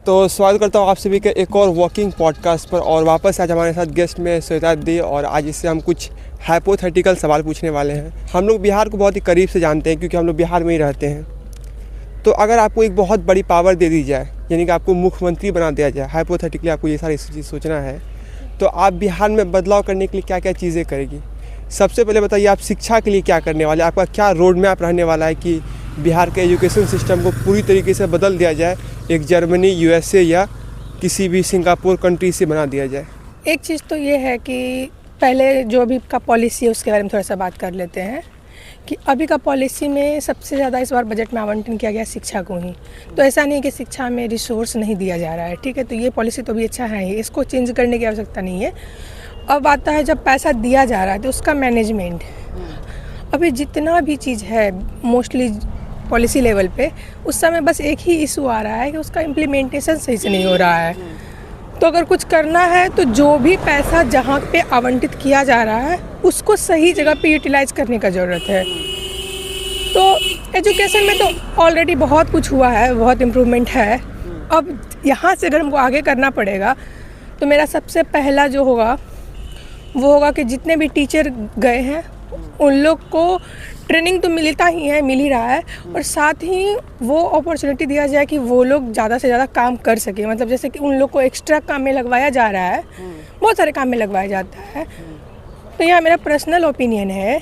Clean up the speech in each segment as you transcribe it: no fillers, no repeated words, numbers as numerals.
तो स्वागत करता हूँ आप सभी के एक और वॉकिंग पॉडकास्ट पर। और वापस आज हमारे साथ गेस्ट में श्वेता दी, और आज इससे हम कुछ हाइपोथेटिकल सवाल पूछने वाले हैं। हम लोग बिहार को बहुत ही करीब से जानते हैं क्योंकि हम लोग बिहार में ही रहते हैं। तो अगर आपको एक बहुत बड़ी पावर दे दी जाए, यानी कि आपको मुख्यमंत्री बना दिया जाए, हाइपोथेटिकली आपको ये सारी चीज़ सोचना है, तो आप बिहार में बदलाव करने के लिए क्या क्या चीज़ें करेगी? सबसे पहले बताइए, आप शिक्षा के लिए क्या करने वाले, आपका क्या रोड मैप रहने वाला है कि बिहार के एजुकेशन सिस्टम को पूरी तरीके से बदल दिया जाए, एक जर्मनी, यूएसए या किसी भी सिंगापुर कंट्री से बना दिया जाए? एक चीज़ तो ये है कि पहले जो अभी का पॉलिसी है उसके बारे में थोड़ा सा बात कर लेते हैं कि अभी का पॉलिसी में सबसे ज़्यादा इस बार बजट में आवंटन किया गया शिक्षा को ही। तो ऐसा नहीं है कि शिक्षा में रिसोर्स नहीं दिया जा रहा है, ठीक है। तो ये पॉलिसी तो भी अच्छा है ही, इसको चेंज करने की आवश्यकता नहीं है। अब आता है जब पैसा दिया जा रहा है तो उसका मैनेजमेंट। अभी जितना भी चीज़ है मोस्टली पॉलिसी लेवल पे, उस समय बस एक ही इशू आ रहा है कि उसका इम्प्लीमेंटेशन सही से नहीं हो रहा है। तो अगर कुछ करना है तो जो भी पैसा जहाँ पे आवंटित किया जा रहा है उसको सही जगह पे यूटिलाइज करने का ज़रूरत है। तो एजुकेशन में तो ऑलरेडी बहुत कुछ हुआ है, बहुत इम्प्रूवमेंट है। अब यहाँ से अगर हमको आगे करना पड़ेगा तो मेरा सबसे पहला जो होगा वो होगा कि जितने भी टीचर गए हैं उन लोग को ट्रेनिंग तो मिलता ही है, मिल ही रहा है, और साथ ही वो अपॉर्चुनिटी दिया जाए कि वो लोग ज़्यादा से ज़्यादा काम कर सके। मतलब जैसे कि उन लोग को एक्स्ट्रा काम में लगवाया जा रहा है, बहुत सारे काम में लगवाया जाता है। तो यह मेरा पर्सनल ओपिनियन है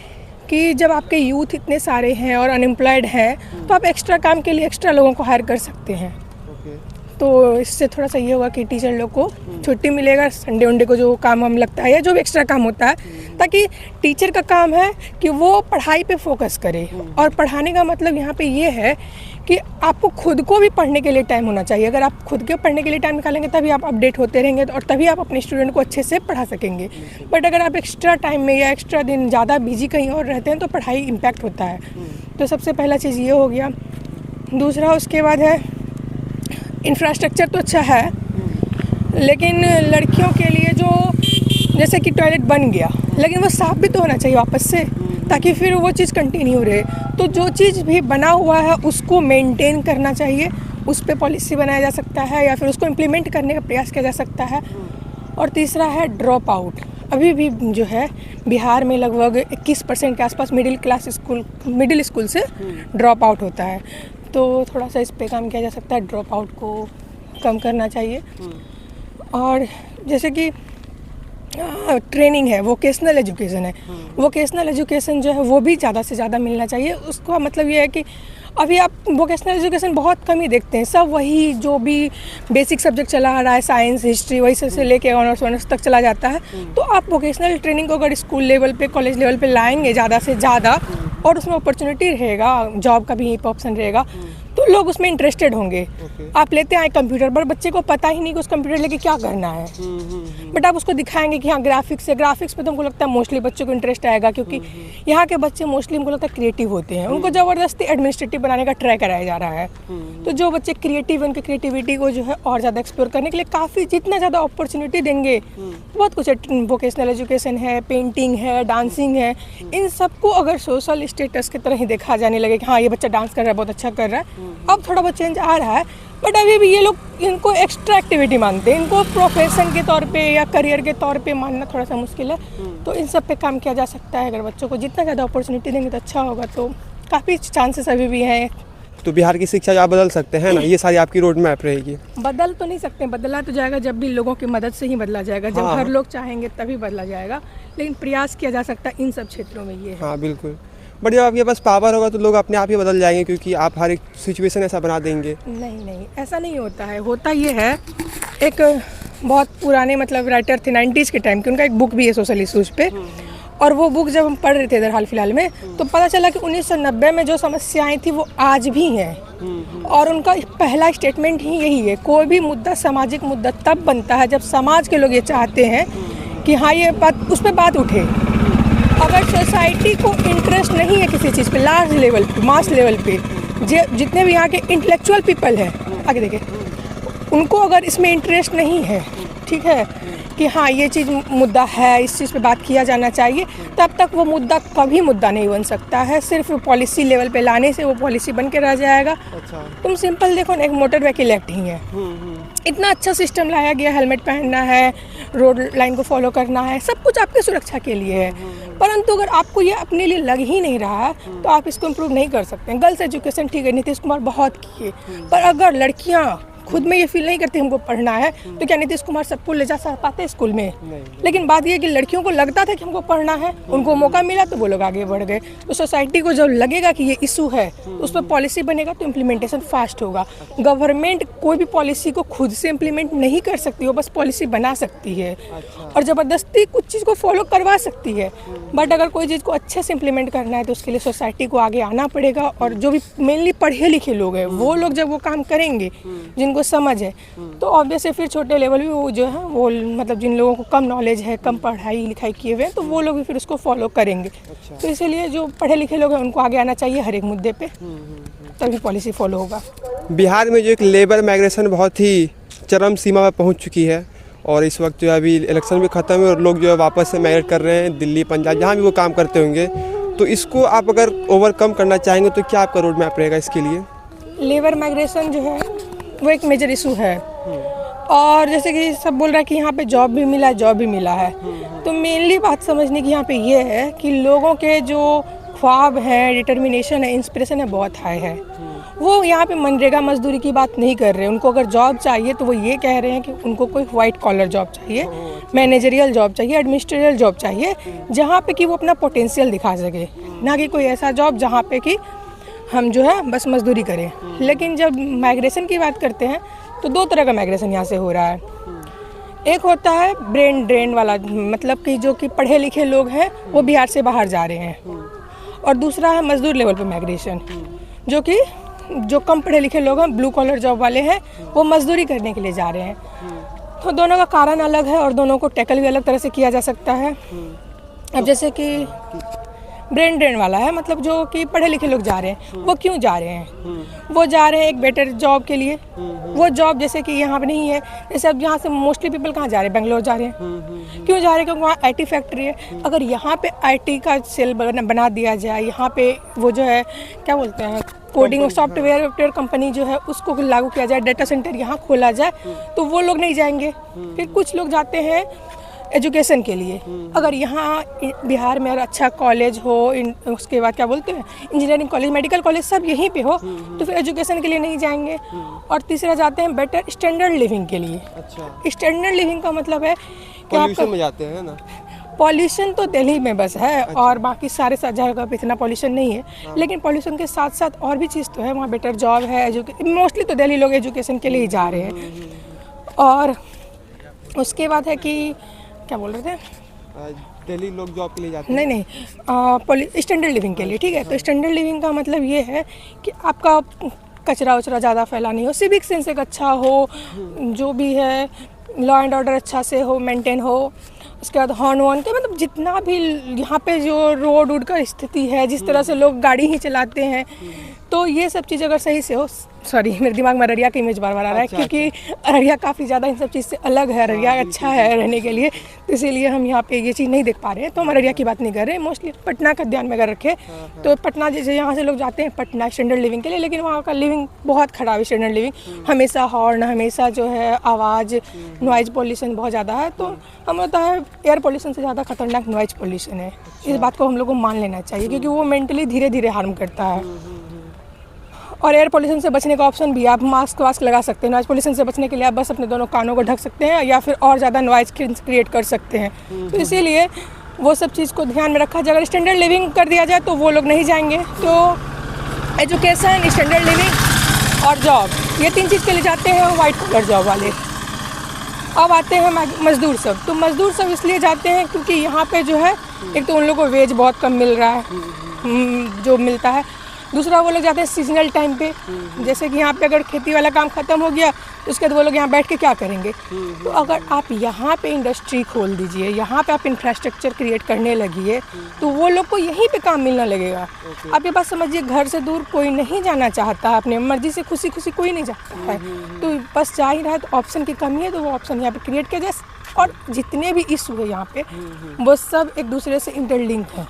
कि जब आपके यूथ इतने सारे हैं और अनएम्प्लॉयड हैं तो आप एक्स्ट्रा काम के लिए एक्स्ट्रा लोगों को हायर कर सकते हैं। तो इससे थोड़ा सा ये होगा कि टीचर लोग को छुट्टी मिलेगा, संडे वनडे को जो काम हम लगता है या जो भी एक्स्ट्रा काम होता है, ताकि टीचर का काम है कि वो पढ़ाई पे फोकस करे। और पढ़ाने का मतलब यहाँ पे ये है कि आपको खुद को भी पढ़ने के लिए टाइम होना चाहिए। अगर आप खुद के पढ़ने के लिए टाइम निकालेंगे तभी आप अपडेट होते रहेंगे और तभी आप अपने स्टूडेंट को अच्छे से पढ़ा सकेंगे। बट अगर आप एक्स्ट्रा टाइम में या एक्स्ट्रा दिन ज़्यादा बिजी कहीं और रहते हैं तो पढ़ाई इम्पैक्ट होता है। तो सबसे पहला चीज़ ये हो गया। दूसरा उसके बाद है इंफ्रास्ट्रक्चर तो अच्छा है, लेकिन लड़कियों के लिए जो जैसे कि टॉयलेट बन गया, लेकिन वो साफ़ भी तो होना चाहिए वापस से, ताकि फिर वो चीज़ कंटिन्यू रहे। तो जो चीज़ भी बना हुआ है उसको मेंटेन करना चाहिए, उस पर पॉलिसी बनाया जा सकता है या फिर उसको इम्प्लीमेंट करने का प्रयास किया जा सकता है। और तीसरा है ड्रॉप आउट। अभी भी जो है बिहार में लगभग 21% के आसपास मिडिल स्कूल से ड्रॉप आउट होता है। तो थोड़ा सा इस पे काम किया जा सकता है, ड्रॉप आउट को कम करना चाहिए। और जैसे कि ट्रेनिंग है, वोकेशनल एजुकेशन है, वोकेशनल एजुकेशन जो है वो भी ज़्यादा से ज़्यादा मिलना चाहिए। उसका मतलब ये है कि अभी आप वोकेशनल एजुकेशन बहुत कम ही देखते हैं, सब वही जो भी बेसिक सब्जेक्ट चला आ रहा है, साइंस, हिस्ट्री, वही से लेके ऑनर्स तक चला जाता है। तो आप वोकेशनल ट्रेनिंग को अगर स्कूल लेवल पे, कॉलेज लेवल पे लाएंगे ज़्यादा से ज़्यादा, और उसमें अपॉर्चुनिटी रहेगा, जॉब का भी ऑप्शन रहेगा, तो लोग उसमें इंटरेस्टेड होंगे। आप लेते आए कंप्यूटर पर, बच्चे को पता ही नहीं कि उस कंप्यूटर लेके क्या करना है, बट आप उसको दिखाएंगे कि हाँ ग्राफिक्स है, ग्राफिक्स पे तो हमको लगता है मोस्टली बच्चों को इंटरेस्ट आएगा, क्योंकि यहाँ के बच्चे मोस्टली हमको लगता है क्रिएटिव होते हैं। उनको ज़बरदस्ती एडमिनिस्ट्रेटिव बनाने का ट्राई कराया जा रहा है। तो जो बच्चे क्रिएटिव हैं, उनकी क्रिएटिविटी को जो है और ज़्यादा एक्सप्लोर करने के लिए काफ़ी जितना ज़्यादा अपॉर्चुनिटी देंगे, बहुत कुछ है। वोकेशनल एजुकेशन है, पेंटिंग है, डांसिंग है, इन सबको अगर सोशल स्टेटस की तरह ही देखा जाने लगे कि हाँ ये बच्चा डांस कर रहा है, बहुत अच्छा कर रहा है, अब थोड़ा बहुत चेंज आ रहा है। बट अभी भी ये लोग इनको एक्स्ट्रा एक्टिविटी मानते हैं, इनको प्रोफेशन के तौर पे या करियर के तौर पे मानना थोड़ा सा मुश्किल है। तो इन सब पे काम किया जा सकता है। अगर बच्चों को जितना ज़्यादा अपॉर्चुनिटी देंगे तो अच्छा होगा। तो काफ़ी चांसेस अभी भी हैं। तो बिहार की शिक्षा आप बदल सकते हैं ना, ये सारी आपकी रोड मैप रहेगी। बदल तो नहीं सकते, बदला तो जाएगा जब भी लोगों की मदद से ही बदला जाएगा। जब हर लोग चाहेंगे तभी बदला जाएगा, लेकिन प्रयास किया जा सकता है इन सब क्षेत्रों में। ये है। हाँ बिल्कुल। बट जब आपके पास पावर होगा तो लोग अपने आप ही बदल जाएंगे, क्योंकि आप हर एक सिचुएशन ऐसा बना देंगे। नहीं, ऐसा नहीं होता है। होता ये है, एक बहुत पुराने मतलब राइटर थे 90s के टाइम के, उनका एक बुक भी है सोशल इशूज़ पे, और वो बुक जब हम पढ़ रहे थे इधर हाल फिलहाल में, तो पता चला कि 1990 में जो समस्याएं थी वो आज भी हैं। और उनका पहला स्टेटमेंट ही यही है, कोई भी मुद्दा, सामाजिक मुद्दा तब बनता है जब समाज के लोग ये चाहते हैं कि हाँ ये बात, उस पर बात उठे। अगर सोसाइटी को इंटरेस्ट नहीं है किसी चीज़ पे, लार्ज लेवल पे, मास लेवल पे, जितने भी यहाँ के इंटेलेक्चुअल पीपल हैं, आगे देखें, उनको अगर इसमें इंटरेस्ट नहीं है, ठीक है, कि हाँ ये चीज़ मुद्दा है, इस चीज़ पे बात किया जाना चाहिए, तब तक वो मुद्दा कभी मुद्दा नहीं बन सकता है। सिर्फ पॉलिसी लेवल पे लाने से वो पॉलिसी बन के रह जाएगा। अच्छा। तुम सिंपल देखो ना, एक मोटर व्हीकल एक्ट ही है, इतना अच्छा सिस्टम लाया गया, हेलमेट पहनना है, रोड लाइन को फॉलो करना है, सब कुछ आपकी सुरक्षा के लिए है। परंतु अगर आपको ये अपने लिए लग ही नहीं रहा है तो आप इसको इम्प्रूव नहीं कर सकते हैं। गर्ल्स एजुकेशन ठीक है, नीतीश कुमार बहुत किए, पर अगर लड़कियाँ खुद में ये फील नहीं करती हमको पढ़ना है तो क्या नीतीश कुमार सबको ले जा पाते स्कूल में? लेकिन बात यह है कि लड़कियों को लगता था कि हमको पढ़ना है, उनको मौका मिला तो वो लोग आगे बढ़ गए। तो सोसाइटी को जब लगेगा कि ये इशू है तो उस पर पॉलिसी बनेगा तो इम्प्लीमेंटेशन फास्ट होगा। गवर्नमेंट कोई भी पॉलिसी को खुद से इम्प्लीमेंट नहीं कर सकती, वो बस पॉलिसी बना सकती है और ज़बरदस्ती कुछ चीज़ को फॉलो करवा सकती है। बट अगर कोई चीज़ को अच्छे से इम्प्लीमेंट करना है तो उसके लिए सोसाइटी को आगे आना पड़ेगा। और जो भी मेनली पढ़े लिखे लोग हैं वो लोग जब वो काम करेंगे, जिनको समझ है, तो ऑब्वियसली फिर छोटे लेवल भी वो जो है वो मतलब जिन लोगों को कम नॉलेज है, कम पढ़ाई लिखाई किए हुए हैं, तो वो लोग भी फिर उसको फॉलो करेंगे। तो इसीलिए जो पढ़े लिखे लोग हैं उनको आगे आना चाहिए हर एक मुद्दे पे, तभी पॉलिसी फॉलो होगा। बिहार में जो एक लेबर माइग्रेशन बहुत ही चरम सीमा पर पहुंच चुकी है और इस वक्त जो है अभी इलेक्शन भी ख़त्म है और लोग जो है वापस से माइग्रेट कर रहे हैं दिल्ली, पंजाब, जहाँ भी वो काम करते होंगे। तो इसको आप अगर ओवरकम करना चाहेंगे तो क्या आपका रोड मैप रहेगा इसके लिए? लेबर माइग्रेशन जो है वो एक मेजर इशू है और जैसे कि सब बोल रहा है कि यहाँ पे जॉब भी मिला है, तो मेनली बात समझने की यहाँ पे ये है कि लोगों के जो ख्वाब हैं, डिटर्मिनेशन है, इंस्पिरेशन है, बहुत हाई है। वो यहाँ पे मनरेगा मजदूरी की बात नहीं कर रहे। उनको अगर जॉब चाहिए तो वो ये कह रहे हैं कि उनको कोई वाइट कॉलर जॉब चाहिए, मैनेजरियल जॉब चाहिए, एडमिनिस्ट्रेटिव जॉब चाहिए, जहाँ पे कि वो अपना पोटेंशियल दिखा सके, ना कि कोई ऐसा जॉब जहाँ पे कि हम जो है बस मजदूरी करें। लेकिन जब माइग्रेशन की बात करते हैं तो दो तरह का माइग्रेशन यहाँ से हो रहा है। एक होता है ब्रेन ड्रेन वाला, मतलब कि जो कि पढ़े लिखे लोग हैं वो बिहार से बाहर जा रहे हैं, और दूसरा है मजदूर लेवल पे माइग्रेशन, जो कि जो कम पढ़े लिखे लोग हैं, ब्लू कॉलर जॉब वाले हैं, वो मजदूरी करने के लिए जा रहे हैं। तो दोनों का कारण अलग है और दोनों को टैकल भी अलग तरह से किया जा सकता है। अब जैसे कि ब्रेन ड्रेन वाला है, मतलब जो कि पढ़े लिखे लोग जा रहे हैं, वो क्यों जा रहे हैं? वो जा रहे हैं एक बेटर जॉब के लिए। वो जॉब जैसे कि यहाँ पे नहीं है, जैसे अब यहाँ से मोस्टली पीपल कहाँ जा रहे हैं? बेंगलोर जा रहे हैं। क्यों जा रहे हैं? क्योंकि वहाँ आईटी फैक्ट्री है। अगर यहाँ पे आईटी का सेल बना दिया जाए, यहाँ पे वो जो है क्या बोलते हैं, कोडिंग और सॉफ्टवेयर कंपनी जो है उसको लागू किया जाए, डाटा सेंटर यहाँ खोला जाए, तो वो लोग नहीं जाएंगे। फिर कुछ लोग जाते हैं एजुकेशन के लिए। अगर यहाँ बिहार में अच्छा कॉलेज हो, उसके बाद क्या बोलते हैं इंजीनियरिंग कॉलेज, मेडिकल कॉलेज सब यहीं पे हो, तो फिर एजुकेशन के लिए नहीं जाएंगे। और तीसरा जाते हैं बेटर स्टैंडर्ड लिविंग के लिए। अच्छा। स्टैंडर्ड लिविंग का मतलब है कि पॉल्यूशन में जाते हैं ना। पॉल्यूशन तो दिल्ली में बस है। अच्छा। और बाकी सारे जगह पे इतना पॉल्यूशन नहीं है। लेकिन पॉल्यूशन के साथ साथ और भी चीज़ तो है, वहाँ बेटर जॉब है, मोस्टली तो दिल्ली लोग एजुकेशन के लिए ही जा रहे हैं। और उसके बाद है कि क्या बोल रहे थे, दिल्ली लोग जॉब के लिए जाते हैं? नहीं, स्टैंडर्ड लिविंग के लिए। ठीक है, तो स्टैंडर्ड लिविंग का मतलब ये है कि आपका कचरा उचरा ज़्यादा फैला नहीं हो, सिविक सेंस एक अच्छा हो, जो भी है लॉ एंड ऑर्डर अच्छा से हो, मेंटेन हो। उसके बाद हॉर्न वॉर्न के मतलब जितना भी यहाँ पे जो रोड वोड का स्थिति है, जिस तरह से लोग गाड़ी ही चलाते हैं, तो ये सब चीज़ अगर सही से हो। सॉरी, मेरे दिमाग में अररिया का इमेज बार बार आ रहा है। अच्छा, क्योंकि अररिया काफ़ी ज़्यादा इन सब चीज़ से अलग है। अररिया अच्छा है रहने के लिए, तो इसीलिए हम यहाँ पे ये चीज़ नहीं देख पा रहे हैं। तो हम अररिया की बात नहीं कर रहे हैं, मोस्टली पटना का ध्यान में अगर रखें तो पटना जैसे यहाँ से लोग जाते हैं पटना स्टैंडर्ड लिविंग के लिए, लेकिन वहाँ का लिविंग बहुत ख़राब है। स्टैंडर्ड लिविंग हमेशा हॉर्न, हमेशा जो है आवाज़, नॉइज़ पॉल्यूशन बहुत ज़्यादा है। तो हम होता है एयर पॉल्यूशन से ज़्यादा खतरनाक नॉइज़ पॉल्यूशन है। इस बात को हम लोग को मान लेना चाहिए, क्योंकि वो मेंटली धीरे धीरे हार्म करता है। और एयर पोल्यूशन से बचने का ऑप्शन भी, आप मास्क वास्क लगा सकते हैं। नॉइज़ पोल्यूशन से बचने के लिए आप बस अपने दोनों कानों को ढक सकते हैं, या फिर और ज़्यादा नॉइज़ क्रिएट कर सकते हैं। तो इसीलिए वो सब चीज़ को ध्यान में रखा जाए। अगर स्टैंडर्ड लिविंग कर दिया जाए तो वो लोग नहीं जाएंगे। तो एजुकेशन, स्टैंडर्ड लिविंग और जॉब, ये तीन चीज़ के लिए जाते हैं वाइट कॉलर जॉब वाले। अब आते हैं मज़दूर सब। तो मज़दूर सब इसलिए जाते हैं क्योंकि यहाँ पे जो है एक तो उन लोगों को वेज बहुत कम मिल रहा है, जो मिलता है। दूसरा वो लोग जाते हैं सीजनल टाइम पे, जैसे कि यहाँ पे अगर खेती वाला काम ख़त्म हो गया तो उसके बाद वो लोग यहाँ बैठ के क्या करेंगे। तो अगर आप यहाँ पे इंडस्ट्री खोल दीजिए, यहाँ पे आप इंफ्रास्ट्रक्चर क्रिएट करने लगिए, तो वो लोग को यहीं पे काम मिलने लगेगा। आप ये बात समझिए, घर से दूर कोई नहीं जाना चाहता है, अपने मर्जी से खुशी खुशी कोई नहीं जाता है, तो बस जा ही रहा है। तो ऑप्शन की कमी है, तो वो ऑप्शन यहाँ पे क्रिएट किया जाए। और जितने भी इशू है यहाँ पे वो सब एक दूसरे से इंटरलिंक है।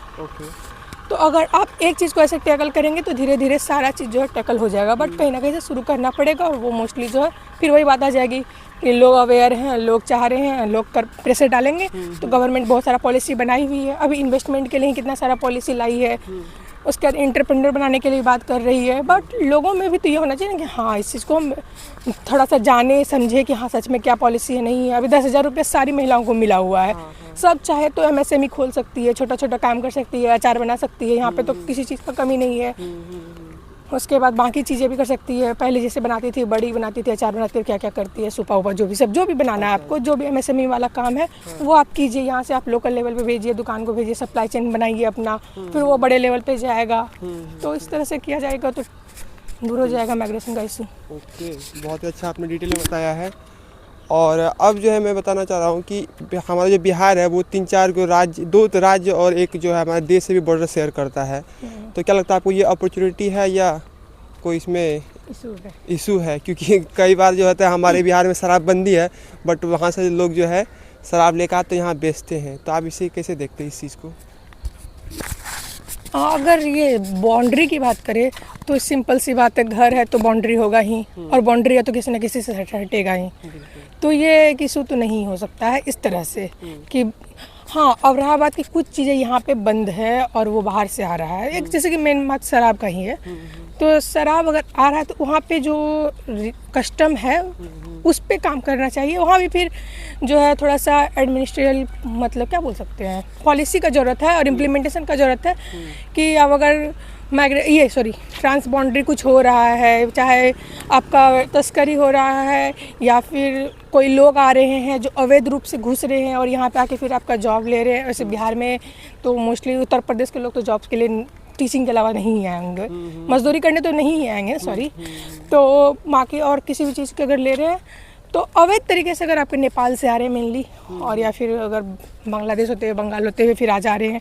तो अगर आप एक चीज़ को ऐसे टैकल करेंगे तो धीरे धीरे सारा चीज़ जो है टैकल हो जाएगा, बट कहीं ना कहीं से शुरू करना पड़ेगा। और वो मोस्टली जो है फिर वही बात आ जाएगी कि लोग अवेयर हैं, लोग चाह रहे हैं, लोग कर प्रेशर डालेंगे। तो गवर्नमेंट बहुत सारा पॉलिसी बनाई हुई है, अभी इन्वेस्टमेंट के लिए कितना सारा पॉलिसी लाई है, उसके बाद एंटरप्रेन्योर बनाने के लिए बात कर रही है। बट लोगों में भी तो ये होना चाहिए ना कि हाँ, इस चीज़ को हम थोड़ा सा जाने समझे कि हाँ सच में क्या पॉलिसी है, नहीं है। अभी 10,000 रुपये सारी महिलाओं को मिला हुआ है। सब चाहे तो MSME खोल सकती है, छोटा छोटा काम कर सकती है, अचार बना सकती है, यहाँ पे तो किसी चीज़ का कमी नहीं है। उसके बाद बाकी चीज़ें भी कर सकती है, पहले जैसे बनाती थी, बड़ी बनाती थी, अचार बनाती थी, क्या क्या करती है, सुपा उपा जो भी सब जो भी बनाना है आपको, जो भी MSME वाला काम है वो आप कीजिए। यहाँ से आप लोकल लेवल पे भेजिए, दुकान को भेजिए, सप्लाई चेन बनाइए अपना, फिर वो बड़े लेवल पे जाएगा। तो इस तरह से किया जाएगा तो दूर हो जाएगा माइग्रेशन का इशू। ओके, बहुत ही अच्छा आपने डिटेल में बताया है। और अब जो है मैं बताना चाह रहा हूँ कि हमारा जो बिहार है वो 3-4 राज्य, 2 राज्य और एक जो है हमारे देश से भी बॉर्डर शेयर करता है। तो क्या लगता है आपको, ये अपॉर्चुनिटी है या कोई इसमें इशू है? क्योंकि कई बार जो होता है हमारे बिहार में शराबबंदी है, बट वहाँ से लोग जो है शराब लेकर आते यहाँ बेचते हैं। तो आप इसे कैसे देखते हैं इस चीज़ को? अगर ये बाउंड्री की बात करें तो सिंपल सी बात है, घर है तो बाउंड्री होगा ही, और बाउंड्री है तो किसी न किसी से हटेगा ही। तो ये एक इशू तो नहीं हो सकता है इस तरह से कि हाँ। अब रहा बात कि कुछ चीज़ें यहाँ पे बंद है और वो बाहर से आ रहा है, एक जैसे कि मेन बात शराब का ही है। तो शराब अगर आ रहा है तो वहाँ पे जो कस्टम है उस पे काम करना चाहिए। वहाँ भी फिर जो है थोड़ा सा एडमिनिस्ट्रेटिव मतलब क्या बोल सकते हैं, पॉलिसी का ज़रूरत है और इम्प्लीमेंटेशन का ज़रूरत है कि अब अगर ट्रांस बाउंड्री कुछ हो रहा है, चाहे आपका तस्करी हो रहा है या फिर कोई लोग आ रहे हैं जो अवैध रूप से घुस रहे हैं और यहाँ पे आके फिर आपका जॉब ले रहे हैं। वैसे बिहार में तो मोस्टली उत्तर प्रदेश के लोग तो जॉब्स के लिए टीचिंग के अलावा नहीं आएंगे, मजदूरी करने तो नहीं आएंगे, सॉरी। तो बाकी और किसी भी चीज़ के अगर ले रहे हैं तो अवैध तरीके से अगर आपके नेपाल से आ रहे हैं मेनली, और या फिर अगर बांग्लादेश होते हुए, बंगाल होते हुए फिर आ जा रहे हैं,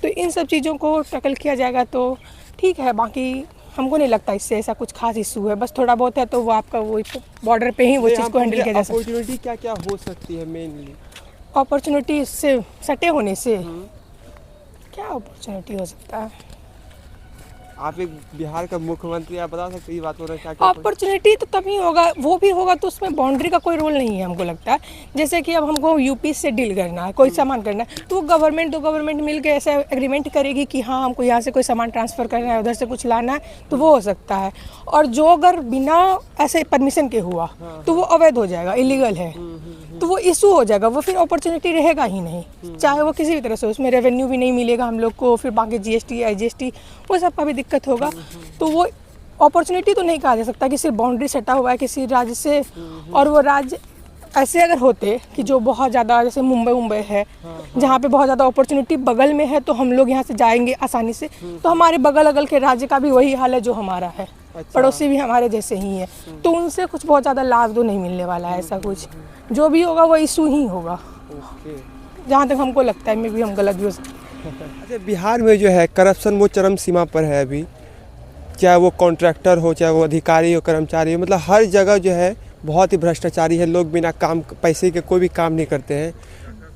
तो इन सब चीज़ों को टैकल किया जाएगा तो ठीक है। बाकी हमको नहीं लगता इससे ऐसा कुछ खास इशू है, बस थोड़ा बहुत है तो वो आपका वो बॉर्डर पे ही वो चीज़ को हैंडल किया जा सकता है। अपॉर्चुनिटी क्या क्या हो सकती है मेनली? अपॉर्चुनिटी इससे सटे होने से क्या अपॉर्चुनिटी हो सकता है? आप एक बिहार का मुख्यमंत्री, आप बता सकते हैं ये बात हो रहा है क्या क्या अपॉर्चुनिटी तो तभी होगा, वो भी होगा तो उसमें बाउंड्री का कोई रोल नहीं है हमको लगता है। जैसे कि अब हमको यूपी से डील करना है, कोई सामान करना है, तो गवर्नमेंट मिल के ऐसा एग्रीमेंट करेगी कि हाँ हमको यहाँ से कोई सामान ट्रांसफ़र करना है, उधर से कुछ लाना है, तो वो हो सकता है। और जो अगर बिना ऐसे परमिशन के हुआ तो वो अवैध हो जाएगा, इलीगल है, तो वो इशू हो जाएगा, वो फिर अपॉर्चुनिटी रहेगा ही नहीं, चाहे वो किसी भी तरह से। उसमें रेवेन्यू भी नहीं मिलेगा हम लोग को, फिर बाकी GST IGST वो सब का भी दिक्कत होगा। तो वो अपॉर्चुनिटी तो नहीं कहा जा सकता कि सिर्फ बाउंड्री सटा हुआ है किसी राज्य से, और वो राज्य ऐसे अगर होते कि जो बहुत ज़्यादा, जैसे मुंबई है जहाँ पे बहुत ज़्यादा अपॉर्चुनिटी बगल में है, तो हम लोग यहाँ से जाएंगे आसानी से, तो हमारे बगल अगल के राज्य का भी वही हाल है जो हमारा है। अच्छा। पड़ोसी भी हमारे जैसे ही है, तो उनसे कुछ बहुत ज़्यादा लाभ तो नहीं मिलने वाला है। ऐसा कुछ जो भी होगा वो इशू ही होगा, जहाँ तक हमको लगता है। मैं भी हम गलत भी हो सकते हैं। अच्छा, बिहार में जो है करप्शन वो चरम सीमा पर है अभी, चाहे वो कॉन्ट्रैक्टर हो, चाहे वो अधिकारी हो, कर्मचारी हो, मतलब हर जगह जो है बहुत ही भ्रष्टाचारी है। लोग बिना काम पैसे के कोई भी काम नहीं करते हैं।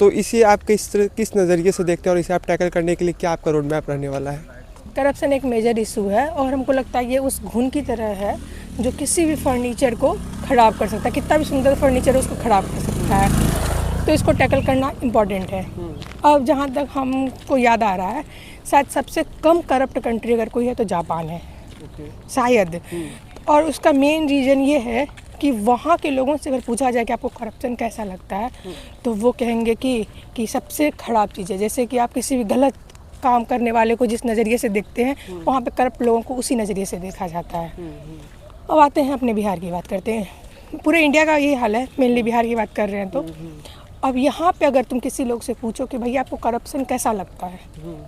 तो इसे आप किस नज़रिए से देखते हैं और इसे आप टैकल करने के लिए क्या आपका रोड मैप रहने वाला है? करप्शन एक मेजर इशू है और हमको लगता है ये उस घुन की तरह है जो किसी भी फर्नीचर को ख़राब कर सकता है। कितना भी सुंदर फर्नीचर है उसको ख़राब कर सकता है। तो इसको टैकल करना इम्पॉर्टेंट है। अब जहाँ तक हमको याद आ रहा है, शायद सबसे कम करप्ट कंट्री अगर कोई है तो जापान है शायद। और उसका मेन रीज़न ये है कि वहाँ के लोगों से अगर पूछा जाए कि आपको करप्शन कैसा लगता है, तो वो कहेंगे कि सबसे ख़राब चीज़ है। जैसे कि आप किसी भी गलत काम करने वाले को जिस नज़रिए से देखते हैं, वहाँ पे करप्ट लोगों को उसी नज़रिए से देखा जाता है। अब आते हैं अपने बिहार की बात करते हैं। पूरे इंडिया का यही हाल है, मेनली बिहार की बात कर रहे हैं। तो अब यहाँ पे अगर तुम किसी लोग से पूछो कि भैया आपको करप्शन कैसा लगता है,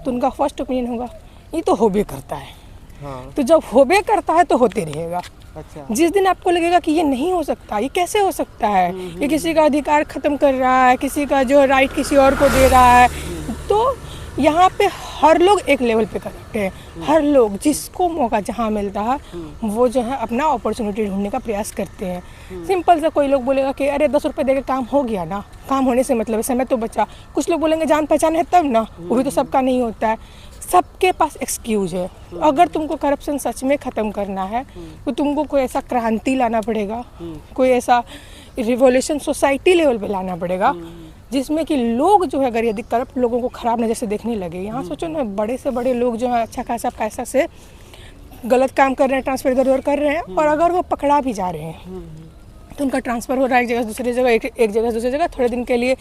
तो उनका फर्स्ट ओपिनियन होगा ये तो हो भी करता है। हाँ। तो जब होबे करता है तो होते रहेगा। अच्छा। जिस दिन आपको लगेगा कि ये नहीं हो सकता, ये कैसे हो सकता है, ये किसी का अधिकार ख़त्म कर रहा है, किसी का जो राइट किसी और को दे रहा है, तो यहाँ पे हर लोग एक लेवल पे करप्ट है। हर लोग जिसको मौका जहाँ मिलता है वो जो है अपना अपॉर्चुनिटी ढूंढने का प्रयास करते हैं। सिंपल सा कोई लोग बोलेगा कि अरे 10 रुपये देकर काम हो गया ना, काम होने से मतलब है, समय तो बचा। कुछ लोग बोलेंगे जान पहचान है तब ना, वो भी तो सबका नहीं होता है। सबके पास एक्सक्यूज है। अगर तुमको करप्शन सच में ख़त्म करना है तो तुमको कोई ऐसा क्रांति लाना पड़ेगा, कोई ऐसा रिवॉल्यूशन सोसाइटी लेवल पे लाना पड़ेगा जिसमें कि लोग जो है अगर यदि करप्ट लोगों को ख़राब नज़र से देखने लगे। यहाँ सोचो ना, बड़े से बड़े लोग जो है अच्छा खासा पैसा से गलत काम कर रहे हैं, ट्रांसफ़र इधर उधर कर रहे हैं, और अगर वो पकड़ा भी जा रहे हैं तो उनका ट्रांसफ़र हो रहा है एक जगह से दूसरी जगह, एक जगह से दूसरी जगह, थोड़े दिन के लिए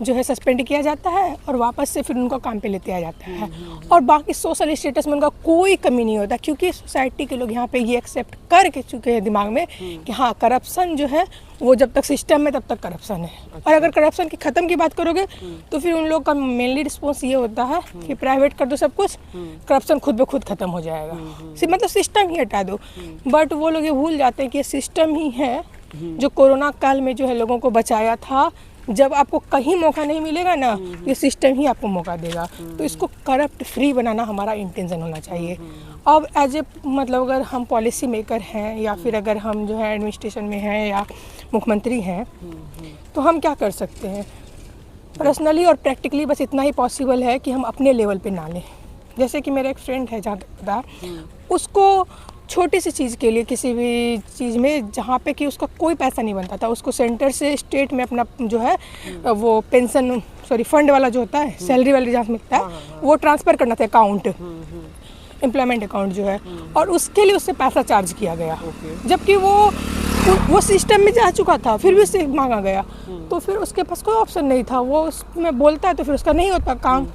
जो है सस्पेंड किया जाता है और वापस से फिर उनको काम पे लेते आ जाता है। और बाकी सोशल स्टेटस में उनका कोई कमी नहीं होता, क्योंकि सोसाइटी के लोग यहाँ पे ये एक्सेप्ट कर के चुके हैं दिमाग में कि हाँ, करप्शन जो है वो जब तक सिस्टम में तब तक करप्शन है। और अगर करप्शन की ख़त्म की बात करोगे तो फिर उन लोग का मेनली रिस्पॉन्स ये होता है कि प्राइवेट कर दो सब कुछ, करप्शन खुद ब खुद ख़त्म हो जाएगा। मतलब सिस्टम ही हटा दो। बट वो लोग ये भूल जाते हैं कि ये सिस्टम ही है जो कोरोना काल में जो है लोगों को बचाया था। जब आपको कहीं मौका नहीं मिलेगा ना, ये सिस्टम ही आपको मौका देगा। तो इसको करप्ट फ्री बनाना हमारा इंटेंशन होना चाहिए। अब एज ए मतलब अगर हम पॉलिसी मेकर हैं या फिर अगर हम जो है एडमिनिस्ट्रेशन में हैं या मुख्यमंत्री हैं तो हम क्या कर सकते हैं? पर्सनली और प्रैक्टिकली बस इतना ही पॉसिबल है कि हम अपने लेवल पे ना लें। जैसे कि मेरा एक फ्रेंड है, जहाँ तक पता, उसको छोटी सी चीज़ के लिए, किसी भी चीज़ में जहाँ पे कि उसका कोई पैसा नहीं बनता था, उसको सेंटर से स्टेट में अपना जो है वो पेंशन फंड वाला जो होता है, सैलरी वाली जहाँ मिलता है, वो ट्रांसफ़र करना था अकाउंट, एम्प्लॉयमेंट अकाउंट जो है, और उसके लिए उससे पैसा चार्ज किया गया। जबकि वो सिस्टम में जा चुका था, फिर भी उससे मांगा गया। तो फिर उसके पास कोई ऑप्शन नहीं था, वो उसमें बोलता है तो फिर उसका नहीं होता काम।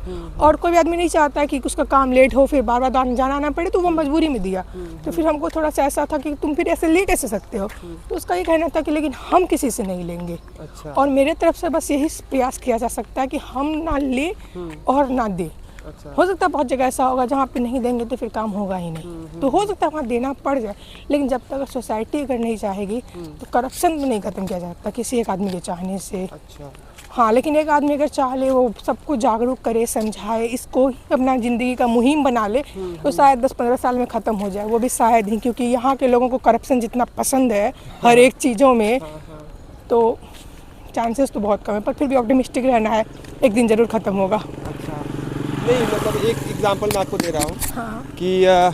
और कोई भी आदमी नहीं चाहता कि उसका काम लेट हो, फिर बार बार जाना आना पड़े, तो वो मजबूरी में दिया। तो फिर हमको थोड़ा सा ऐसा था कि तुम फिर ऐसे ले कैसे सकते हो? तो उसका ये कहना था कि लेकिन हम किसी से नहीं लेंगे। अच्छा। और मेरे तरफ से बस यही प्रयास किया जा सकता है कि हम ना ले और ना दे। अच्छा। हो सकता है बहुत जगह ऐसा होगा जहाँ पे नहीं देंगे तो फिर काम होगा ही नहीं, तो हो सकता है वहाँ देना पड़ जाए। लेकिन जब तक सोसाइटी अगर नहीं चाहेगी तो करप्शन भी नहीं खत्म किया जा सकता किसी एक आदमी के चाहने से। अच्छा। हाँ, लेकिन एक आदमी अगर चाह ले, वो सबको जागरूक करे, समझाए, इसको ही अपना ज़िंदगी का मुहिम बना ले, तो शायद 10-15 साल में ख़त्म हो जाए। वो भी शायद ही, क्योंकि यहाँ के लोगों को करप्शन जितना पसंद है हर एक चीज़ों में, तो चांसेस तो बहुत कम है। पर फिर भी ऑप्टिमिस्टिक रहना है, एक दिन ज़रूर ख़त्म होगा। अच्छा। नहीं, मतलब एक एग्जांपल मैं आपको दे रहा हूँ। हाँ। कि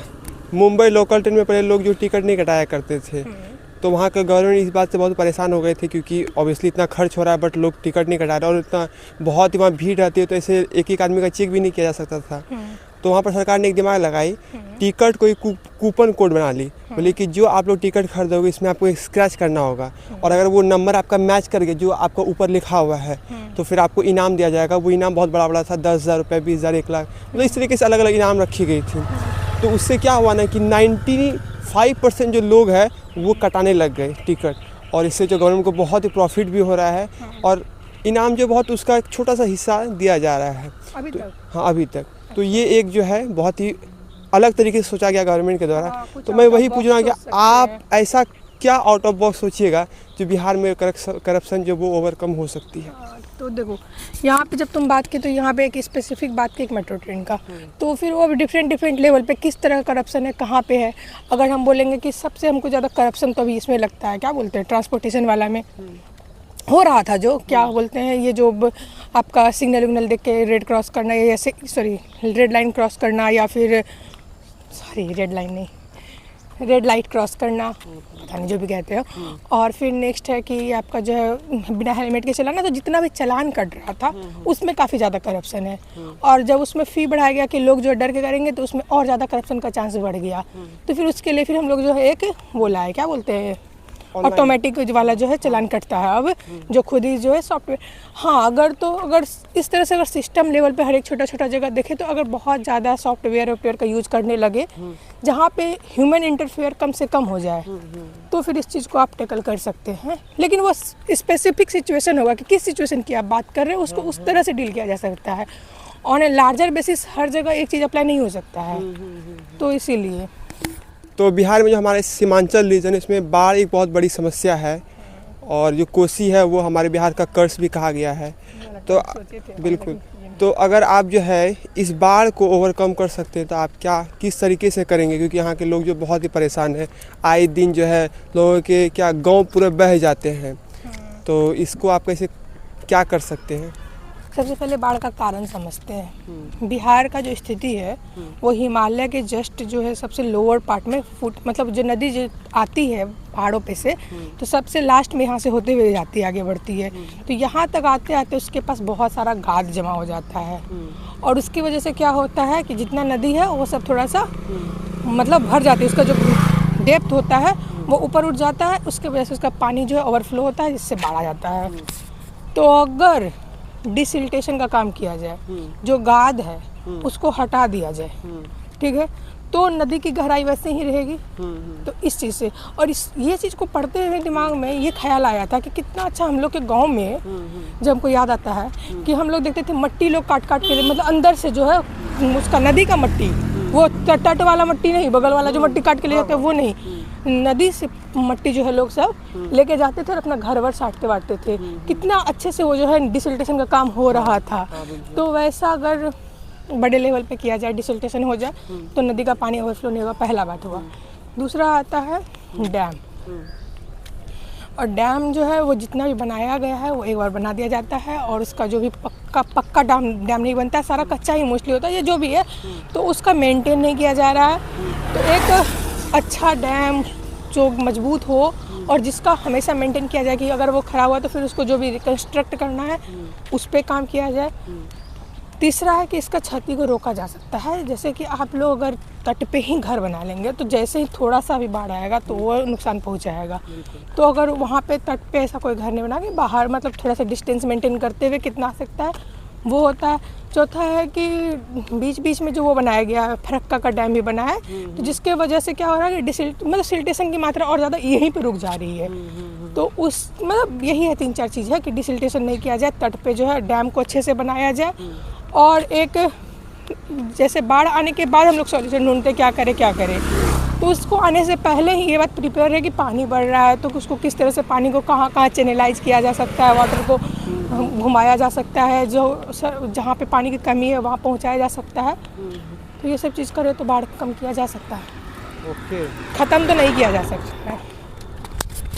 मुंबई लोकल ट्रेन में पहले लोग जो टिकट नहीं कटाया करते थे, तो वहाँ का गवर्नमेंट इस बात से बहुत परेशान हो गए थे, क्योंकि ऑब्वियसली इतना खर्च हो रहा है बट लोग टिकट नहीं कटा रहे, और इतना बहुत ही वहाँ भीड़ रहती है, तो ऐसे एक एक आदमी का चेक भी नहीं किया जा सकता था। तो वहाँ पर सरकार ने एक दिमाग लगाई, टिकट कोई कूपन कोड बना ली। बोले कि जो आप लोग टिकट खरीदोगे इसमें आपको एक स्क्रैच करना होगा, और अगर वो नंबर आपका मैच करके जो आपका ऊपर लिखा हुआ है तो फिर आपको इनाम दिया जाएगा। वो इनाम बहुत बड़ा बड़ा था, 10,000 रुपये, 20,000, 1 लाख, मतलब इस तरीके से अलग अलग इनाम रखी गई थी। तो उससे क्या हुआ ना कि 95% जो लोग हैं वो कटाने लग गए टिकट, और इससे जो गवर्नमेंट को बहुत ही प्रॉफिट भी हो रहा है, और इनाम जो बहुत उसका एक छोटा सा हिस्सा दिया जा रहा है अभी तक। हाँ, अभी तक। तो ये एक जो है बहुत ही अलग तरीके से सोचा गया गवर्नमेंट के द्वारा। तो मैं वही पूछ रहा हूँ कि आप ऐसा क्या आउट ऑफ बॉक्स सोचिएगा जो बिहार में करप्शन जो वो ओवरकम हो सकती है? तो देखो, यहाँ पे जब तुम बात की तो यहाँ पे एक स्पेसिफिक बात की, एक मेट्रो ट्रेन का, तो फिर वो डिफरेंट लेवल पे किस तरह का करप्शन है, कहाँ पे है। अगर हम बोलेंगे कि सबसे हमको ज़्यादा करप्शन तो अभी इसमें लगता है, क्या बोलते हैं, ट्रांसपोर्टेशन वाला में हो रहा था, जो क्या बोलते हैं, ये जो आपका सिग्नल विग्नल देख के रेड क्रॉस करना, या ऐसे रेड लाइन क्रॉस करना, या फिर रेड लाइट क्रॉस करना, पता नहीं जो भी कहते हो। और फिर नेक्स्ट है कि आपका जो है बिना हेलमेट के चलाना, तो जितना भी चालान कट रहा था उसमें काफ़ी ज़्यादा करप्शन है। और जब उसमें फ़ी बढ़ाया गया कि लोग जो डर के करेंगे, तो उसमें और ज़्यादा करप्शन का चांस बढ़ गया। तो फिर उसके लिए फिर हम लोग जो है एक वो लाए, क्या बोलते हैं, ऑटोमेटिक वाला जो है चालान कटता है अब, जो खुद ही जो है सॉफ्टवेयर। हाँ, अगर इस तरह से अगर सिस्टम लेवल पे हर एक छोटा छोटा जगह देखे, तो अगर बहुत ज़्यादा सॉफ्टवेयर का यूज़ करने लगे जहाँ पे ह्यूमन इंटरफेयर कम से कम हो जाए, तो फिर इस चीज़ को आप टैकल कर सकते हैं। लेकिन वो स्पेसिफिक सिचुएशन होगा कि किस सिचुएशन की आप बात कर रहे हैं, उसको उस तरह से डील किया जा सकता है। ऑन ए लार्जर बेसिस हर जगह एक चीज़ अप्लाई नहीं हो सकता है, तो इसीलिए तो बिहार में जो हमारे सीमांचल रीजन है इसमें बाढ़ एक बहुत बड़ी समस्या है, और जो कोसी है वो हमारे बिहार का कर्ज भी कहा गया है। तो बिल्कुल, तो अगर आप जो है इस बाढ़ को ओवरकम कर सकते हैं तो आप क्या किस तरीके से करेंगे, क्योंकि यहाँ के लोग जो बहुत ही परेशान हैं, आए दिन जो है लोगों के क्या गांव पूरे बह जाते हैं, तो इसको आप कैसे क्या कर सकते हैं? सबसे पहले बाढ़ का कारण समझते हैं। बिहार का जो स्थिति है वो हिमालय के जस्ट जो है सबसे लोअर पार्ट में मतलब जो नदी जो आती है पहाड़ों पे से, तो सबसे लास्ट में यहाँ से होते हुए जाती है, आगे बढ़ती है। तो यहाँ तक आते आते उसके पास बहुत सारा गाद जमा हो जाता है, और उसकी वजह से क्या होता है कि जितना नदी है वो सब थोड़ा सा मतलब भर जाती है, उसका जो डेप्थ होता है वो ऊपर उठ जाता है, उसकी वजह से उसका पानी जो है ओवरफ्लो होता है, जिससे बाढ़ आ जाता है। तो अगर डिसिल्टेशन का काम किया जाए, जो गाद है उसको हटा दिया जाए, ठीक है, तो नदी की गहराई वैसे ही रहेगी। तो इस चीज़ से, और ये चीज़ को पढ़ते हुए दिमाग में ये ख्याल आया था कि कितना अच्छा हम लोग के गांव में, जब हमको याद आता है कि हम लोग देखते थे मट्टी लोग काट काट के, मतलब अंदर से जो है उसका नदी का मट्टी, वो तट वाला मट्टी नहीं, बगल वाला जो मट्टी काट के ले जाते हैं वो नहीं, नदी से मट्टी जो है लोग सब लेके जाते थे और अपना घर वर साटते बांटते थे। कितना अच्छे से वो जो है डिसिल्टेशन का काम हो रहा था। तो वैसा अगर बड़े लेवल पे किया जाए, डिसिल्टेशन हो जाए, तो नदी का पानी ओवरफ्लो नहीं होगा, पहला बात हुआ। दूसरा आता है डैम, और डैम जो है वो जितना भी बनाया गया है वो एक बार बना दिया जाता है, और उसका जो भी पक्का डैम नहीं बनता है, सारा कच्चा ही मोस्टली होता है, ये जो भी है, तो उसका मेंटेन नहीं किया जा रहा है। तो एक अच्छा डैम जो मजबूत हो और जिसका हमेशा मेंटेन किया जाए कि अगर वो ख़राब हुआ तो फिर उसको जो भी रिकन्स्ट्रक्ट करना है उस पर काम किया जाए। तीसरा है कि इसका क्षति को रोका जा सकता है, जैसे कि आप लोग अगर तट पे ही घर बना लेंगे तो जैसे ही थोड़ा सा भी बाढ़ आएगा तो वो नुकसान पहुंचाएगा। तो अगर वहाँ पे तट पे ऐसा कोई घर नहीं बना के बाहर मतलब थोड़ा सा डिस्टेंस मेंटेन करते हुए कितना आ सकता है वो होता है। चौथा है कि बीच बीच में जो वो बनाया गया है, फरक्का का डैम भी बना है, तो जिसके वजह से क्या हो रहा है कि मतलब सिल्टेशन की मात्रा और ज़्यादा यहीं पे रुक जा रही है। तो उस मतलब यही है 3-4 चीज़ है कि डिसिल्टेशन नहीं किया जाए, तट पे जो है डैम को अच्छे से बनाया जाए, और एक जैसे बाढ़ आने के बाद हम लोग सॉल्यूशन ढूंढते क्या करें, तो उसको आने से पहले ही ये बात प्रिपेयर है कि पानी बढ़ रहा है तो उसको किस तरह से पानी को कहाँ चैनलाइज किया जा सकता है, वाटर को घुमाया जा सकता है, जो जहाँ पे पानी की कमी है वहाँ पहुँचाया जा सकता है। तो ये सब चीज़ करे तो बाढ़ कम किया जा सकता है। ओके, ख़त्म तो नहीं किया जा सकता है।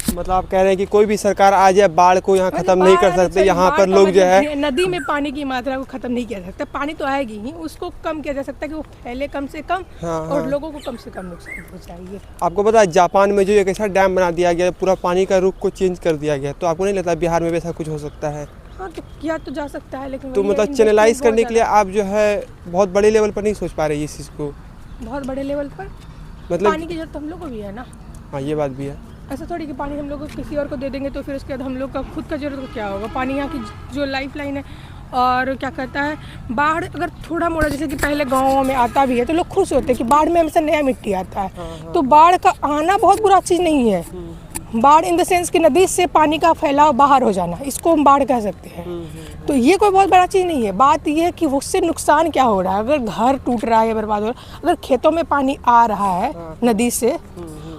मतलब आप कह रहे हैं कि कोई भी सरकार आ जाए बाढ़ को यहाँ ख़त्म नहीं कर सकते, यहाँ पर लोग जो है नदी में पानी की मात्रा को ख़त्म नहीं किया जा सकता, पानी तो आएगी ही, उसको कम किया जा सकता है कि वो फैले कम से कम। हाँ, और लोगों को कम से कम नुकसान पहुँचाइए। आपको पता है जापान में जो एक ऐसा डैम बना दिया गया, पूरा पानी का रुख को चेंज कर दिया गया, तो आपको नहीं लगता बिहार में भी ऐसा कुछ हो सकता है? हाँ, तो किया तो जा सकता है, लेकिन तो मतलब चैनलाइज करने के लिए आप जो है बहुत बड़े लेवल पर नहीं सोच पा रहे इस चीज़ को? बहुत बड़े लेवल पर मतलब पानी की जरूरत हम लोग को भी है ना। हाँ, ये बात भी है। ऐसा थोड़ी कि पानी हम लोग को किसी और को दे देंगे तो फिर उसके बाद हम लोग का खुद का जरूरत को क्या होगा। पानी यहाँ की जो लाइफ लाइन है, और क्या कहता है, बाढ़ अगर थोड़ा मोड़ा जैसे कि पहले गाँव में आता भी है तो लोग खुश होते हैं कि बाढ़ में हमेशा नया मिट्टी आता है। तो बाढ़ का आना बहुत बुरा चीज़ नहीं है। बाढ़ इन द सेंस कि नदी से पानी का फैलाव बाहर हो जाना, इसको हम बाढ़ कह सकते हैं। तो ये कोई बहुत बड़ा चीज़ नहीं है। बात ये है कि उससे नुकसान क्या हो रहा है। अगर घर टूट रहा है या बर्बाद हो रहा है, अगर खेतों में पानी आ रहा है नदी से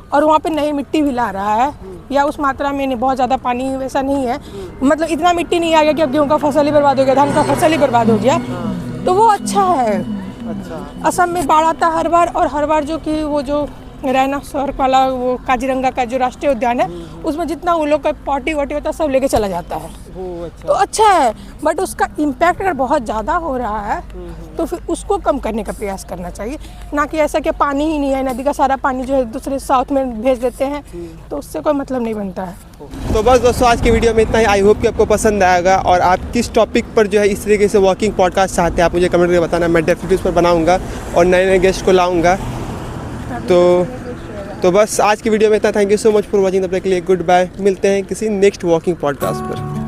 और वहाँ पे नई मिट्टी भी ला रहा है, या उस मात्रा में नहीं, बहुत ज़्यादा पानी वैसा नहीं है, मतलब इतना मिट्टी नहीं आ गया कि अब गेहूँ का फसल ही बर्बाद हो गया, धान का फसल ही बर्बाद हो गया, तो वो अच्छा है। असम में बाढ़ आता हर बार, और हर बार जो कि वो जो रैना सर वाला वो काजीरंगा का जो राष्ट्रीय उद्यान है उसमें जितना वो लोग का पॉटी वॉटी होता है सब लेके चला जाता है। तो अच्छा है, बट उसका इम्पैक्ट अगर बहुत ज़्यादा हो रहा है तो फिर उसको कम करने का प्रयास करना चाहिए, ना कि ऐसा कि पानी ही नहीं है, नदी का सारा पानी जो है दूसरे साउथ में भेज देते हैं, तो उससे कोई मतलब नहीं बनता है। तो बस दोस्तों, आज की वीडियो में इतना ही। आई होप कि आपको पसंद आएगा, और आप किस टॉपिक पर जो है इस तरीके से वॉकिंग पॉडकास्ट चाहते हैं आप मुझे कमेंट करके बताना। मैं डेफिनेटली उस पर बनाऊँगा और नए नए गेस्ट को लाऊँगा। तो बस आज की वीडियो में इतना। Thank you so much for watching. तब तक के लिए गुड बाय। मिलते हैं किसी नेक्स्ट वॉकिंग पॉडकास्ट पर।